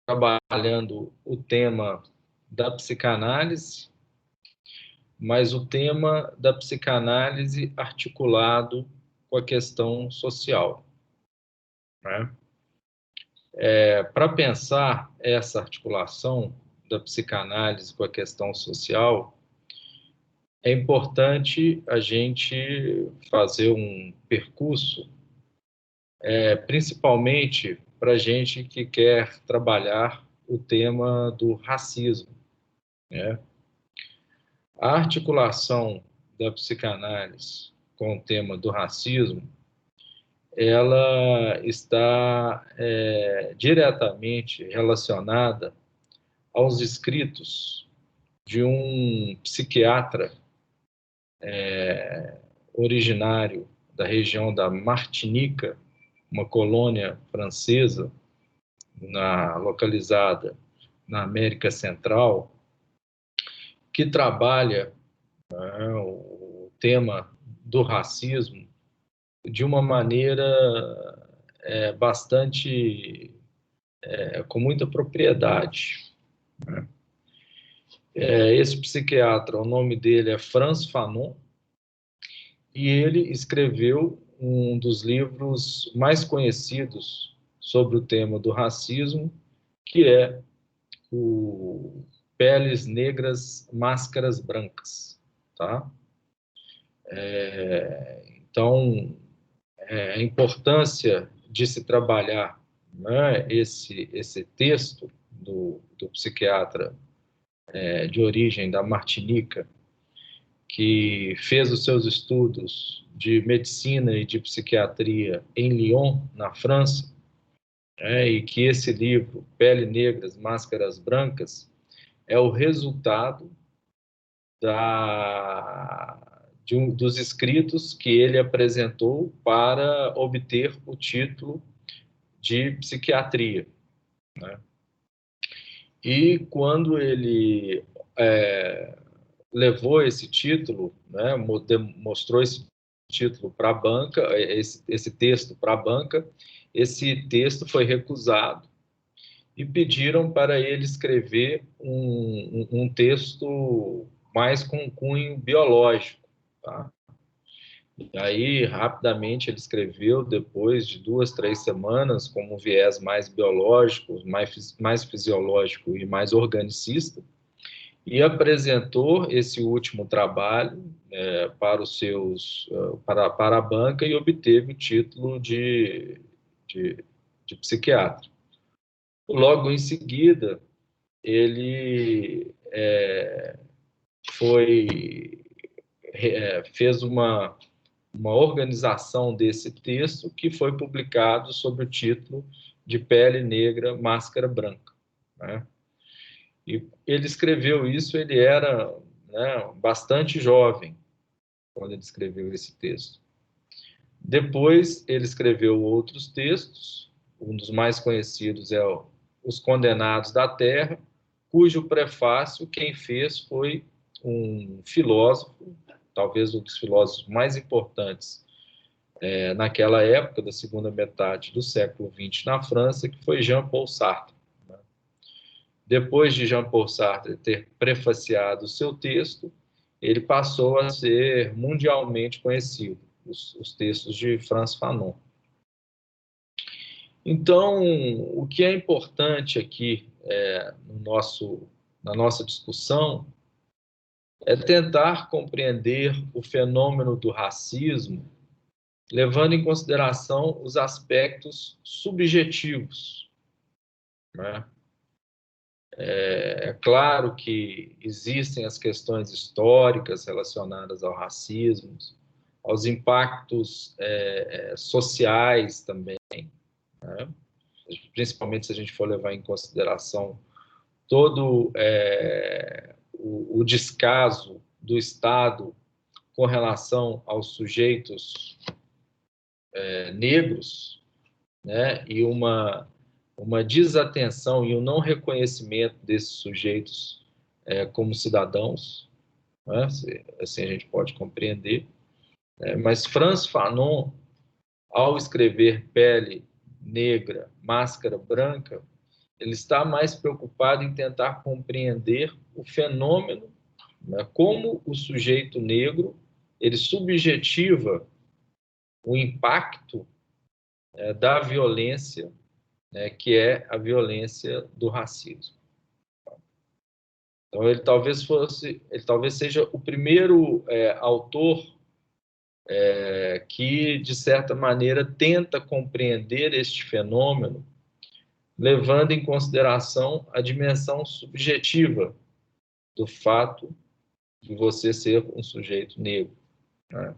trabalhando o tema da psicanálise, mas o tema da psicanálise articulado com a questão social, né? Para pensar essa articulação da psicanálise com a questão social, é importante a gente fazer um percurso, principalmente para a gente que quer trabalhar o tema do racismo, né? A articulação da psicanálise com o tema do racismo, ela está diretamente relacionada aos escritos de um psiquiatra originário da região da Martinica, uma colônia francesa localizada na América Central, que trabalha, né, o tema do racismo de uma maneira bastante, com muita propriedade, né? Esse psiquiatra, o nome dele é Frantz Fanon, e ele escreveu um dos livros mais conhecidos sobre o tema do racismo, que é o Peles Negras, Máscaras Brancas, tá? Então, a importância de se trabalhar, né, esse texto do psiquiatra de origem da Martinica, que fez os seus estudos de medicina e de psiquiatria em Lyon, na França, e que esse livro, Pele Negras, Máscaras Brancas, é o resultado dos escritos que ele apresentou para obter o título de psiquiatria, né? E quando ele levou esse título, né, mostrou esse título para a banca, esse texto para a banca, esse texto foi recusado e pediram para ele escrever um texto mais com cunho biológico, tá? E aí, rapidamente, ele escreveu, depois de 2, 3 semanas, com um viés mais biológico, mais fisiológico e mais organicista, e apresentou esse último trabalho para a banca e obteve o título de psiquiatra. Logo em seguida, ele fez uma organização desse texto que foi publicado sob o título de Pele Negra, Máscara Branca, né? E ele escreveu isso, ele era, né, bastante jovem quando ele escreveu esse texto. Depois, ele escreveu outros textos, um dos mais conhecidos é Os Condenados da Terra, cujo prefácio quem fez foi um filósofo, talvez um dos filósofos mais importantes naquela época, da segunda metade do século XX na França, que foi Jean-Paul Sartre. Depois de Jean-Paul Sartre ter prefaciado o seu texto, ele passou a ser mundialmente conhecido, os textos de Frantz Fanon. Então, o que é importante aqui na nossa discussão é tentar compreender o fenômeno do racismo, levando em consideração os aspectos subjetivos, né? É claro que existem as questões históricas relacionadas ao racismo, aos impactos sociais também, né? Principalmente se a gente for levar em consideração todo o descaso do Estado com relação aos sujeitos negros, né? E uma desatenção e um não reconhecimento desses sujeitos como cidadãos, né? Assim a gente pode compreender. Mas Frantz Fanon, ao escrever Pele Negra, Máscara Branca, ele está mais preocupado em tentar compreender o fenômeno, né, como o sujeito negro ele subjetiva o impacto da violência, né, que é a violência do racismo. Então ele talvez seja o primeiro autor que de certa maneira tenta compreender este fenômeno, levando em consideração a dimensão subjetiva do fato de você ser um sujeito negro, né?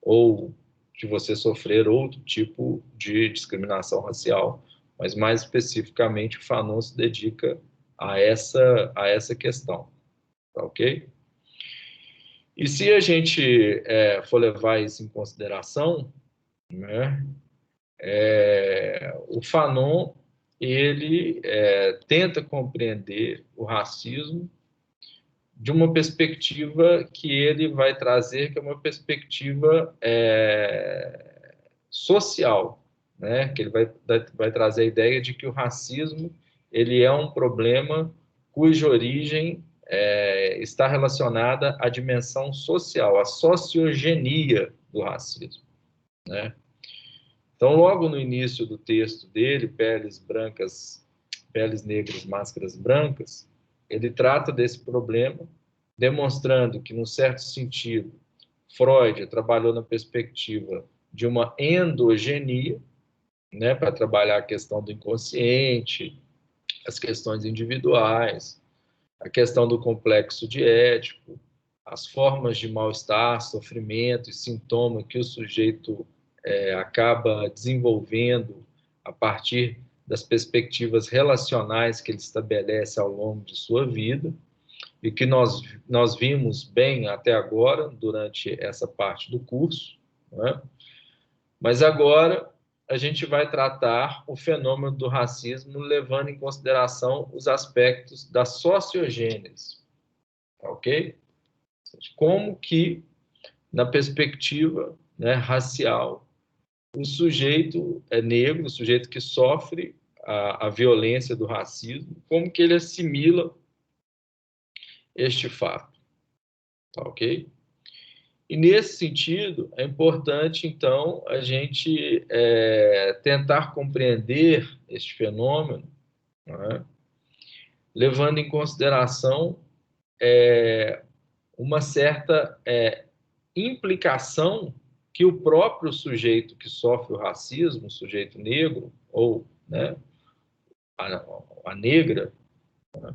Ou de você sofrer outro tipo de discriminação racial, mas mais especificamente o Fanon se dedica a essa questão, tá ok? E se a gente for levar isso em consideração, né, o Fanon ele tenta compreender o racismo de uma perspectiva que ele vai trazer, que é uma perspectiva social, né? Que ele vai trazer a ideia de que o racismo ele é um problema cuja origem está relacionada à dimensão social, à sociogenia do racismo, né? Então, logo no início do texto dele, Peles Negras, Máscaras Brancas, ele trata desse problema, demonstrando que, num certo sentido, Freud trabalhou na perspectiva de uma endogenia, né, para trabalhar a questão do inconsciente, as questões individuais, a questão do complexo de Édipo, as formas de mal-estar, sofrimento e sintoma que o sujeito acaba desenvolvendo a partir das perspectivas relacionais que ele estabelece ao longo de sua vida e que nós vimos bem até agora, durante essa parte do curso, né? Mas agora a gente vai tratar o fenômeno do racismo levando em consideração os aspectos da sociogênese, ok? Como que, na perspectiva, né, racial, o sujeito negro, o sujeito que sofre a violência do racismo, como que ele assimila este fato, tá ok? E nesse sentido, é importante, então, a gente tentar compreender este fenômeno, né, levando em consideração uma certa implicação que o próprio sujeito que sofre o racismo, o sujeito negro, ou, né, a negra, né,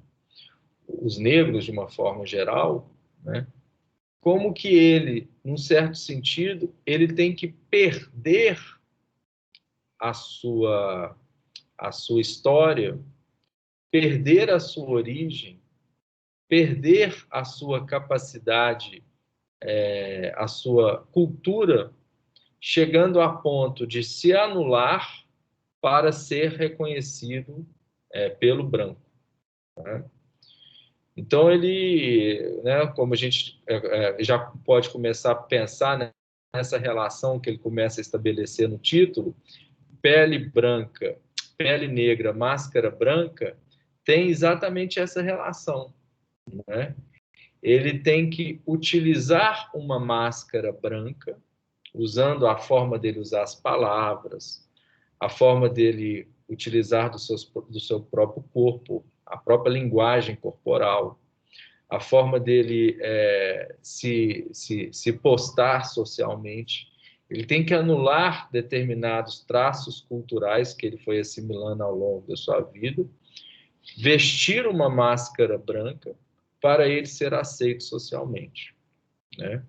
os negros de uma forma geral, né, como que ele, num certo sentido, ele tem que perder a sua história, perder a sua origem, perder a sua capacidade, a sua cultura, chegando a ponto de se anular para ser reconhecido pelo branco, né? Então, ele, né, como a gente já pode começar a pensar, né, nessa relação que ele começa a estabelecer no título, pele branca, pele negra, máscara branca, tem exatamente essa relação, né? Ele tem que utilizar uma máscara branca, usando a forma dele usar as palavras, a forma dele utilizar do seu próprio corpo, a própria linguagem corporal, a forma dele se postar socialmente. Ele tem que anular determinados traços culturais que ele foi assimilando ao longo da sua vida, vestir uma máscara branca para ele ser aceito socialmente, né?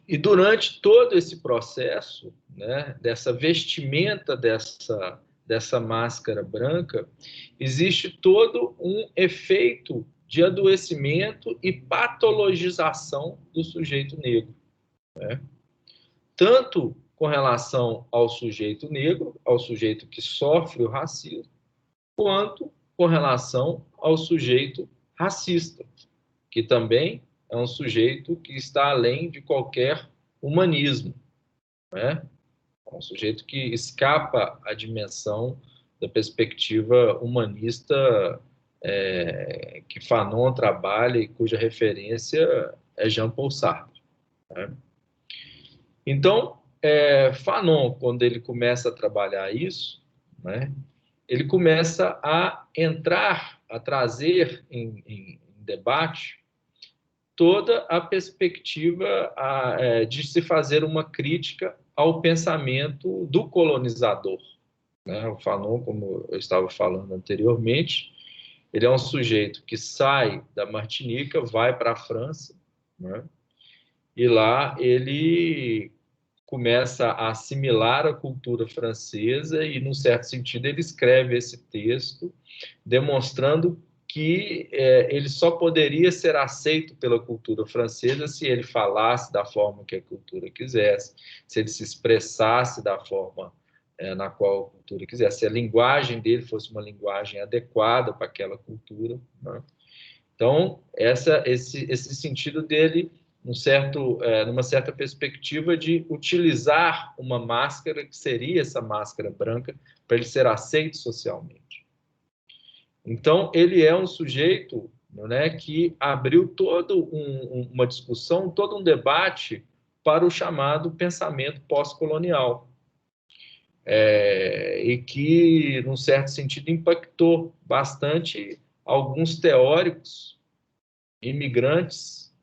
E durante todo esse processo, né, dessa vestimenta dessa máscara branca, existe todo um efeito de adoecimento e patologização do sujeito negro, né? Tanto com relação ao sujeito negro, ao sujeito que sofre o racismo, quanto com relação ao sujeito racista, que também é um sujeito que está além de qualquer humanismo, né? É um sujeito que escapa à dimensão da perspectiva humanista que Fanon trabalha e cuja referência é Jean-Paul Sartre, né? Então, Fanon, quando ele começa a trabalhar isso, né, ele começa a entrar, a trazer em debate toda a perspectiva de se fazer uma crítica ao pensamento do colonizador, né? O Fanon, como eu estava falando anteriormente, ele é um sujeito que sai da Martinica, vai para a França, né? E lá ele começa a assimilar a cultura francesa e, num certo sentido, ele escreve esse texto demonstrando que ele só poderia ser aceito pela cultura francesa se ele falasse da forma que a cultura quisesse, se ele se expressasse da forma na qual a cultura quisesse, se a linguagem dele fosse uma linguagem adequada para aquela cultura, né? Então, esse sentido dele, numa certa perspectiva de utilizar uma máscara, que seria essa máscara branca, para ele ser aceito socialmente. Então, ele é um sujeito, né, que abriu toda uma discussão, todo um debate para o chamado pensamento pós-colonial, e que, num certo sentido, impactou bastante alguns teóricos imigrantes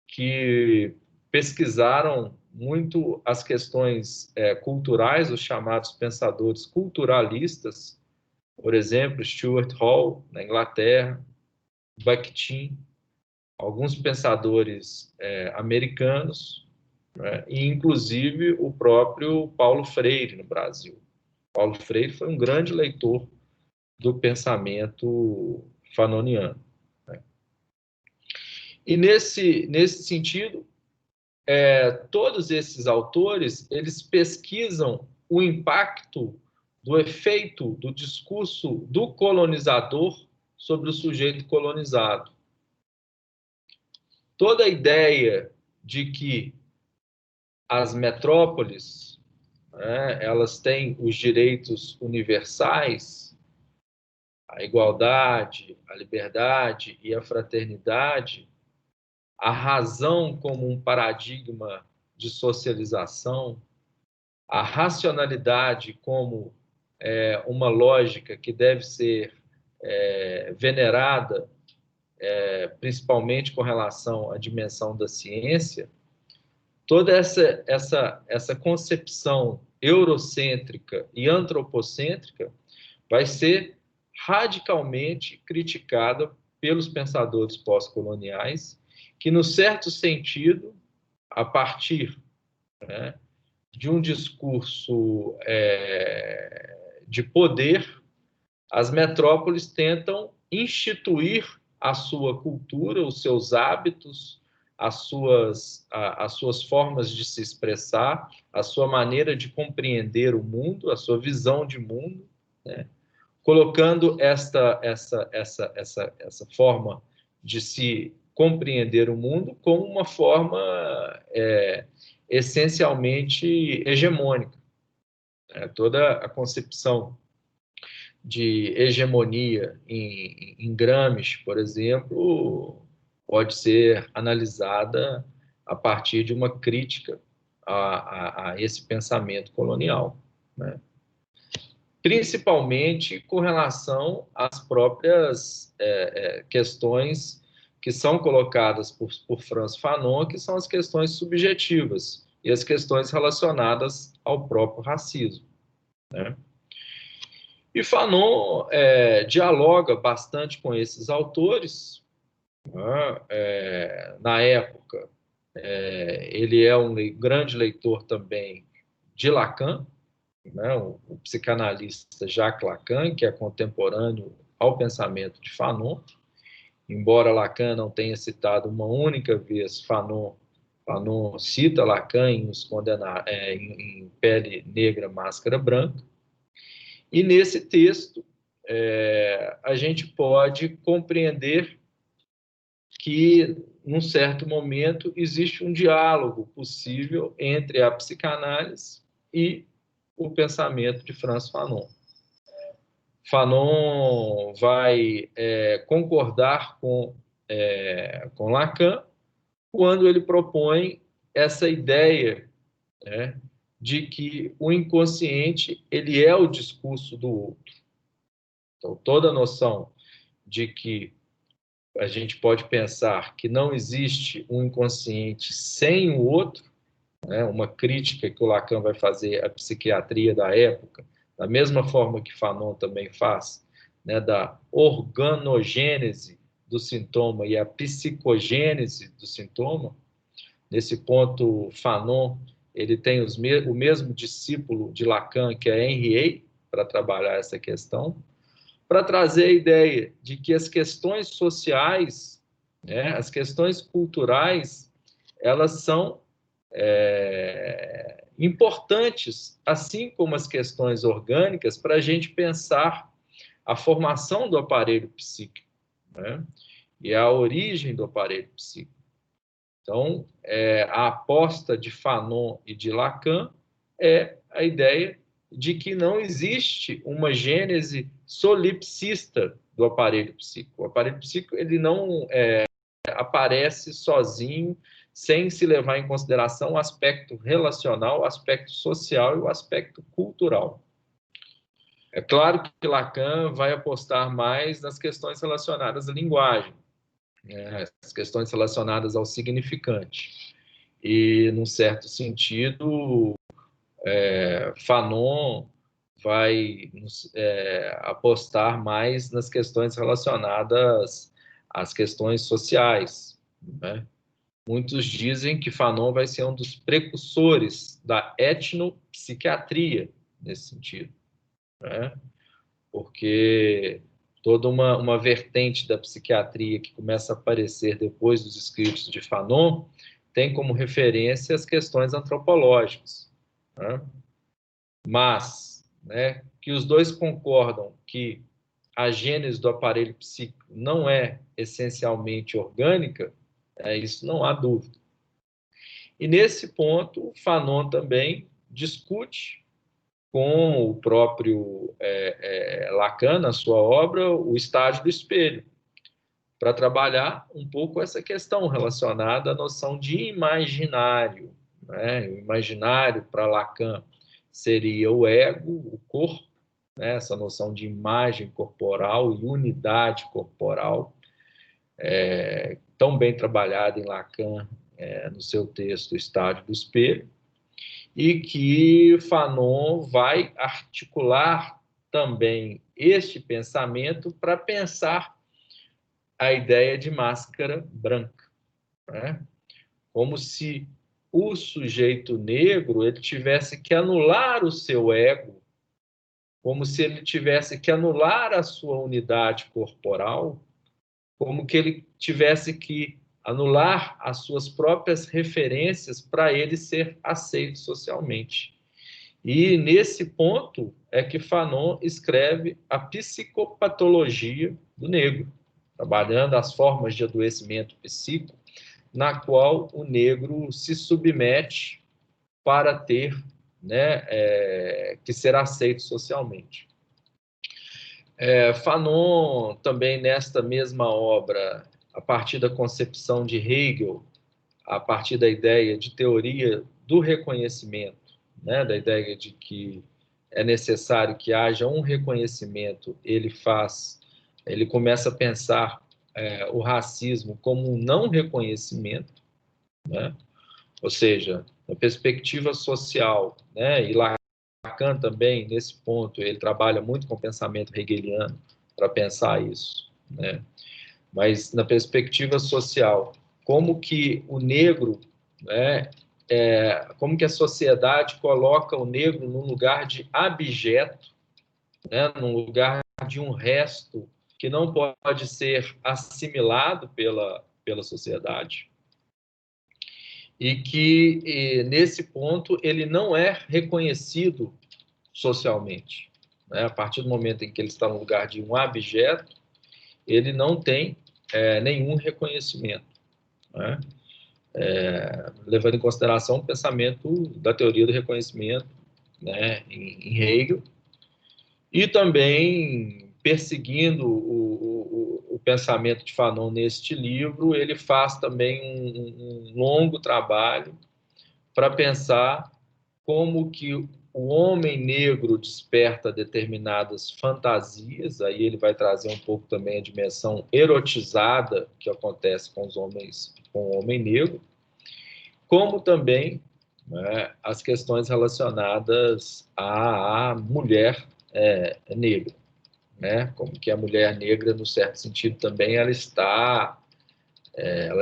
que pesquisaram muito as questões culturais, os chamados pensadores culturalistas, por exemplo, Stuart Hall, na Inglaterra, Bakhtin, alguns pensadores americanos, né, e inclusive o próprio Paulo Freire no Brasil. Paulo Freire foi um grande leitor do pensamento fanoniano, né? E nesse sentido, todos esses autores, eles pesquisam o impacto do efeito do discurso do colonizador sobre o sujeito colonizado. Toda a ideia de que as metrópoles, né, elas têm os direitos universais, a igualdade, a liberdade e a fraternidade, a razão como um paradigma de socialização, a racionalidade como uma lógica que deve ser venerada, principalmente com relação à dimensão da ciência, toda essa concepção eurocêntrica e antropocêntrica vai ser radicalmente criticada pelos pensadores pós-coloniais, que, no certo sentido, a partir, né, de um discurso de poder, as metrópoles tentam instituir a sua cultura, os seus hábitos, as suas formas de se expressar, a sua maneira de compreender o mundo, a sua visão de mundo, né? Colocando essa forma de se compreender o mundo como uma forma essencialmente hegemônica. Toda a concepção de hegemonia em Gramsci, por exemplo, pode ser analisada a partir de uma crítica a esse pensamento colonial, né? Principalmente com relação às próprias questões que são colocadas por Frantz Fanon, que são as questões subjetivas e as questões relacionadas ao próprio racismo, né? E Fanon dialoga bastante com esses autores, né? Na época, ele é um grande leitor também de Lacan, né? O psicanalista Jacques Lacan, que é contemporâneo ao pensamento de Fanon. Embora Lacan não tenha citado uma única vez Fanon cita Lacan em Pele Negra, Máscara Branca. E nesse texto, a gente pode compreender que, num certo momento, existe um diálogo possível entre a psicanálise e o pensamento de Frantz Fanon. Fanon vai concordar com Lacan quando ele propõe essa ideia, né, de que o inconsciente ele é o discurso do outro. Então, toda a noção de que a gente pode pensar que não existe um inconsciente sem o outro, né, uma crítica que o Lacan vai fazer à psiquiatria da época, da mesma forma que Fanon também faz, né, da organogênese do sintoma e a psicogênese do sintoma. Nesse ponto, Fanon ele tem o mesmo discípulo de Lacan, que é Henriet, para trabalhar essa questão, para trazer a ideia de que as questões sociais, né, as questões culturais, elas são importantes, assim como as questões orgânicas, para a gente pensar a formação do aparelho psíquico, né, e a origem do aparelho psíquico. Então, a aposta de Fanon e de Lacan é a ideia de que não existe uma gênese solipsista do aparelho psíquico. O aparelho psíquico ele não aparece sozinho, sem se levar em consideração o aspecto relacional, o aspecto social e o aspecto cultural. É claro que Lacan vai apostar mais nas questões relacionadas à linguagem, né, as questões relacionadas ao significante. E, num certo sentido, Fanon vai apostar mais nas questões relacionadas às questões sociais, né? Muitos dizem que Fanon vai ser um dos precursores da etnopsiquiatria nesse sentido, né? Porque toda uma vertente da psiquiatria que começa a aparecer depois dos escritos de Fanon tem como referência as questões antropológicas, né? Mas, né, que os dois concordam que a gênese do aparelho psíquico não é essencialmente orgânica, isso não há dúvida. E nesse ponto, Fanon também discute com o próprio Lacan, na sua obra, o estágio do espelho, para trabalhar um pouco essa questão relacionada à noção de imaginário, né? O imaginário, para Lacan, seria o ego, o corpo, né? Essa noção de imagem corporal e unidade corporal, tão bem trabalhada em Lacan, no seu texto Estágio do Espelho, e que Fanon vai articular também este pensamento para pensar a ideia de máscara branca, né? Como se o sujeito negro ele tivesse que anular o seu ego, como se ele tivesse que anular a sua unidade corporal, como que ele tivesse que anular as suas próprias referências para ele ser aceito socialmente. E nesse ponto é que Fanon escreve a psicopatologia do negro, trabalhando as formas de adoecimento psíquico na qual o negro se submete para ter, né, que ser aceito socialmente. Fanon também nesta mesma obra, a partir da concepção de Hegel, a partir da ideia de teoria do reconhecimento, né, da ideia de que é necessário que haja um reconhecimento, ele começa a pensar o racismo como um não reconhecimento, né? Ou seja, na perspectiva social, né? E Lacan também, nesse ponto, ele trabalha muito com o pensamento hegeliano para pensar isso, né? Mas na perspectiva social, como que o negro, né, como que a sociedade coloca o negro num lugar de abjeto, né, num lugar de um resto que não pode ser assimilado pela sociedade e que, nesse ponto, ele não é reconhecido socialmente, né? A partir do momento em que ele está no lugar de um abjeto, ele não tem nenhum reconhecimento, né? Levando em consideração o pensamento da teoria do reconhecimento, né, em Hegel, e também perseguindo o pensamento de Fanon neste livro, ele faz também um longo trabalho para pensar como que o homem negro desperta determinadas fantasias, aí ele vai trazer um pouco também a dimensão erotizada que acontece com os homens, com o homem negro, como também, né, as questões relacionadas à mulher negra, né? Como que a mulher negra, no certo sentido também, ela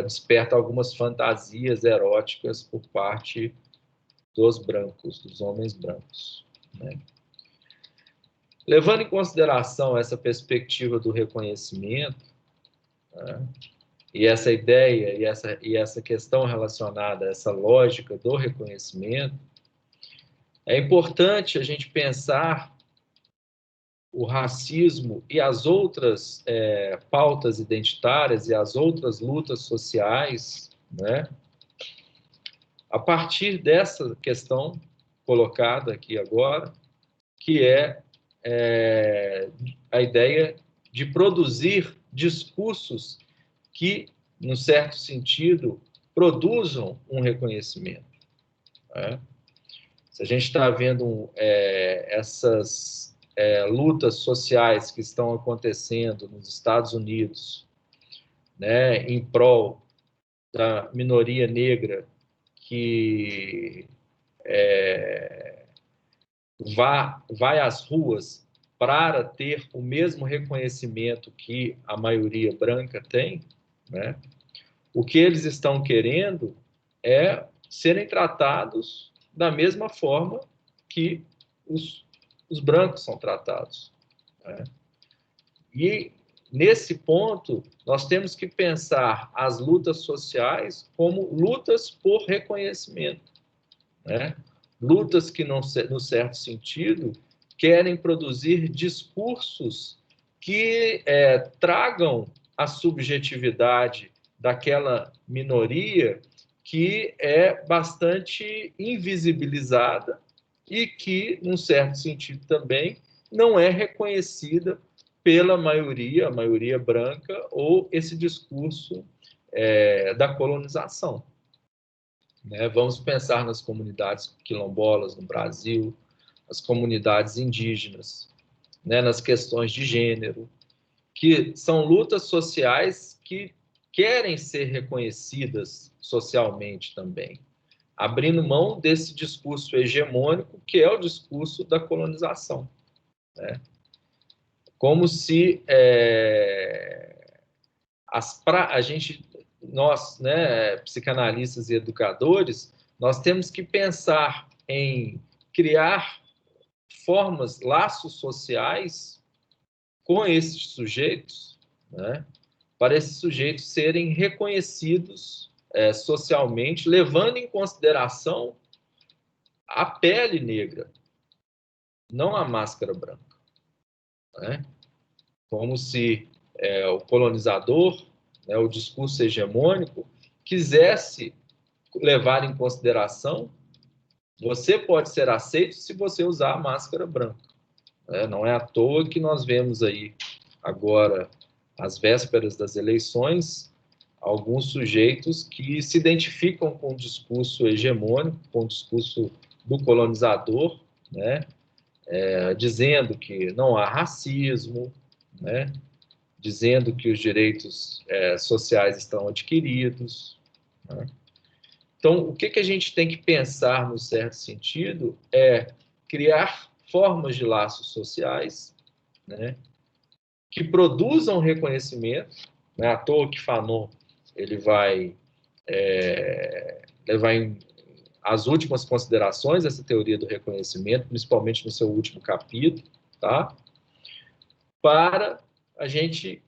desperta algumas fantasias eróticas por parte dos brancos, dos homens brancos, né? Levando em consideração essa perspectiva do reconhecimento, né, e essa ideia e essa questão relacionada a essa lógica do reconhecimento, é importante a gente pensar o racismo e as outras pautas identitárias e as outras lutas sociais, né, a partir dessa questão colocada aqui agora, que é a ideia de produzir discursos que, num certo sentido, produzam um reconhecimento, né? Se a gente está vendo essas lutas sociais que estão acontecendo nos Estados Unidos, né, em prol da minoria negra que vai às ruas para ter o mesmo reconhecimento que a maioria branca tem, né? O que eles estão querendo é serem tratados da mesma forma que os brancos são tratados, né? E, nesse ponto, nós temos que pensar as lutas sociais como lutas por reconhecimento, né? Lutas que, no certo sentido, querem produzir discursos que tragam a subjetividade daquela minoria que é bastante invisibilizada e que, num certo sentido também, não é reconhecida pela maioria, a maioria branca, ou esse discurso da colonização, né? Vamos pensar nas comunidades quilombolas no Brasil, as comunidades indígenas, né? Nas questões de gênero, que são lutas sociais que querem ser reconhecidas socialmente também, abrindo mão desse discurso hegemônico que é o discurso da colonização, né? Como se nós, né, psicanalistas e educadores, nós temos que pensar em criar formas, laços sociais com esses sujeitos, né, para esses sujeitos serem reconhecidos socialmente, levando em consideração a pele negra, não a máscara branca, né? Como se o colonizador, né, o discurso hegemônico, quisesse levar em consideração: você pode ser aceito se você usar a máscara branca, né? Não é à toa que nós vemos aí agora, às vésperas das eleições, alguns sujeitos que se identificam com o discurso hegemônico, com o discurso do colonizador, né? Dizendo que não há racismo, né? Dizendo que os direitos sociais estão adquiridos, né? Então, o que a gente tem que pensar, no certo sentido, é criar formas de laços sociais, né, que produzam reconhecimento. Não é à toa que Fanon ele vai levar em as últimas considerações essa teoria do reconhecimento, principalmente no seu último capítulo, tá? Para a gente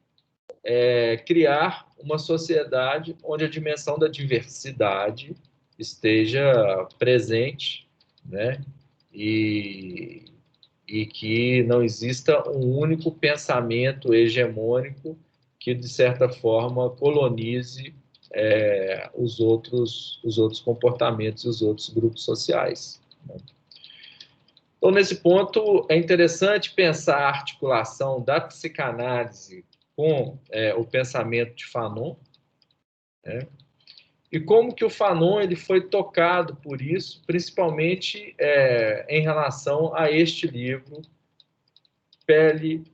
criar uma sociedade onde a dimensão da diversidade esteja presente, né? E que não exista um único pensamento hegemônico que, de certa forma, colonize os outros comportamentos e os outros grupos sociais, né? Então, nesse ponto, é interessante pensar a articulação da psicanálise com o pensamento de Fanon, né? E como que o Fanon ele foi tocado por isso, principalmente em relação a este livro, Pele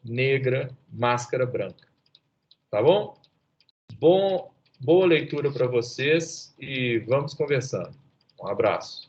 Negra, Máscara Branca. Tá bom? Boa leitura para vocês e vamos conversando. Um abraço.